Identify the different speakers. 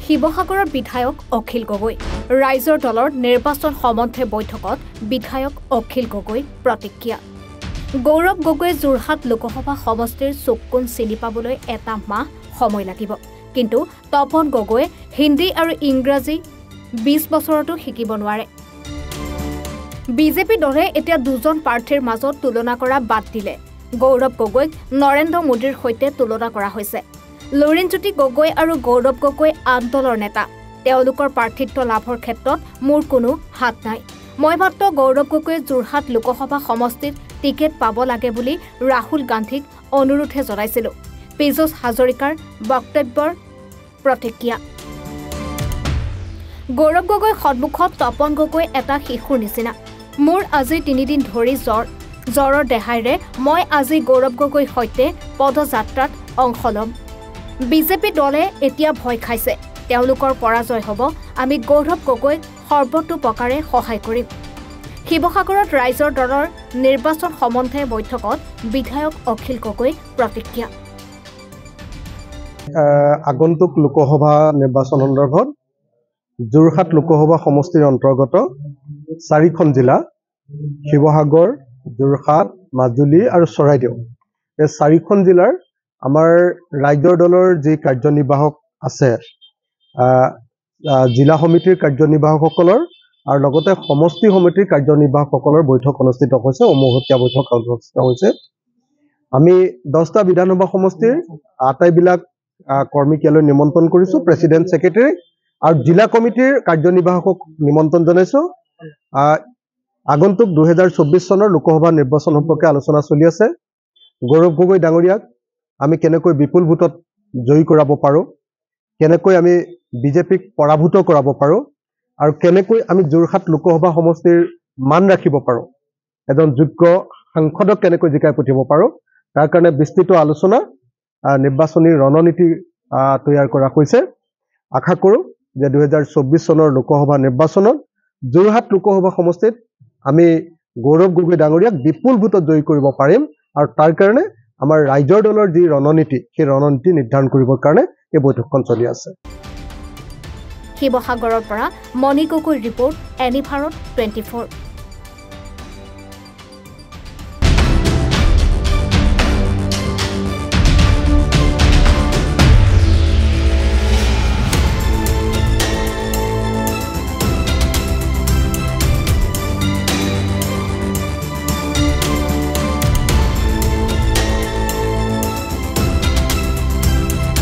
Speaker 1: শিৱসাগৰৰ বিধায়ক অখিল গগৈ ৰাইজৰ দলৰ নিৰ্বাচন সম্বন্ধে বৈঠকত বিধায়ক অখিল গগৈ প্ৰতিক্ৰিয়া গৌৰৱ গগৈয়ে যোৰহাট লোকসভা সমষ্টিৰ চুককোণ চিনি পাবলৈ এটা মাহ সময় লাগিব কিন্তু তপন গগৈয়ে হিন্দী আৰু ইংৰাজী 20 বছৰতো শিকিব নোৱাৰে বিজেপি দলে এতিয়া দুজন প্ৰাৰ্থীৰ মাজত তুলনা কৰা বাদ দিলে গৌৰৱ গগৈক নৰেন্দ্ৰ মোদীৰ সৈতে তুলনা কৰা হৈছে লৰিণজ্যোতি গগৈ আৰু গৌৰৱ গগৈ আন্দোলনৰ নেতা তেওঁলোকৰ প্ৰাৰ্থিত্ব লাভৰ ক্ষেত্ৰত মোৰ কোনো হাত নাই মই মাত্ৰ গৌৰৱ গগৈয়ে যোৰহাট লোকসভা সমষ্টিত টিকেট পাব লাগে বুলি ৰাহুল গান্ধীক অনুৰোধহে জনাইছিল পীযুষ হাজৰিকাৰ বক্তব্যৰ প্ৰতিক্ৰিয়া গৌৰৱ গগৈ সন্মুখত তপন গগৈ এটা শিশুৰ নিচিনা মোৰ আজি 3 দিন ধৰি জ্বৰৰ দেহাইৰে মই আজি গৌৰৱ গগৈৰ সৈতে পদযাত্ৰাত অংশ ল'ম বিজেপি দলে এতিয়া ভয় খাইছে তেওঁলোকৰ পৰাজয় হ'ব আমি গৌৰৱ গগৈক সৰ্বতো প্ৰকাৰে সহায় কৰিম শিৱসাগৰত ৰাইজৰ দলৰ নিৰ্বাচন সম্বন্ধে বৈঠকত বিধায়ক অখিল গগৈ প্ৰতিক্ৰিয়া
Speaker 2: আগন্তুক লোকসভা নিৰ্বাচন সন্দৰ্ভত যোৰহাট লোকসভা সমষ্টিৰ অন্তৰ্গত 4খন জিলা শিৱসাগৰ যোৰহাট মাজুলী আৰু চৰাইদেউ এই 4খন জিলাৰ আমাৰ ৰাজ্যৰ দলৰ যি কাৰ্যনিৰ্বাহক আছে জিলা সমিতিৰ কাৰ্যনিৰ্বাহকসকলৰ আৰু লগতে সমষ্টি সমিতিৰ কাৰ্যনিৰ্বাহকসকলৰ বৈঠক অনুষ্ঠিত হৈছে অমহতীয়া বৈঠক অনুষ্ঠিত হৈছে আমি 10টা বিধানসভা সমষ্টিৰ আটাইবিলাক কৰ্মীক ইয়ালৈ নিমন্ত্ৰণ কৰিছো প্ৰেচিডেণ্ট ছেক্ৰেটাৰী আৰু জিলা কমিটিৰ কাৰ্যনিৰ্বাহকক নিমন্ত্ৰণ জনাইছো আগন্তুক 2024 চনৰ লোকসভা নিৰ্বাচন সম্পৰ্কে আলোচনা চলি আছে গৌৰৱ গগৈ ডাঙৰীয়াক আমি কেনেকৈ বিপুল ভোটত জয়ী কৰাব পাৰো কেনেকৈ আমি বিজেপিক পৰাভূত কৰাব পাৰো আৰু কেনেকৈ আমি যোৰহাট লোকসভা সমষ্টিৰ মান ৰাখিব পাৰো এজন যোগ্য সাংসদক কেনেকৈ জিকাই পঠিয়াব পাৰো তাৰ কাৰণে বিস্তৃত আলোচনা নিৰ্বাচনী ৰণনীতি তৈয়াৰ কৰা হৈছে আশা কৰো যে 2024 চনৰ লোকসভা নিৰ্বাচনত যোৰহাট লোকসভা সমষ্টিত আমি গৌৰৱ গগৈ ডাঙৰীয়াক বিপুল ভোটত জয়ী কৰিব পাৰিম আৰু তাৰ কাৰণে আমাৰ ৰাজ্যৰ দলৰ যি ৰণনীতি সেই ৰণনীতি নিৰ্ধাৰণ কৰিবৰ কাৰণে এই বৈঠকখন চলি আছে
Speaker 1: শিৱসাগৰৰ পৰা মণি গগৈৰ ৰিপৰ্ট এনি ভাৰত 24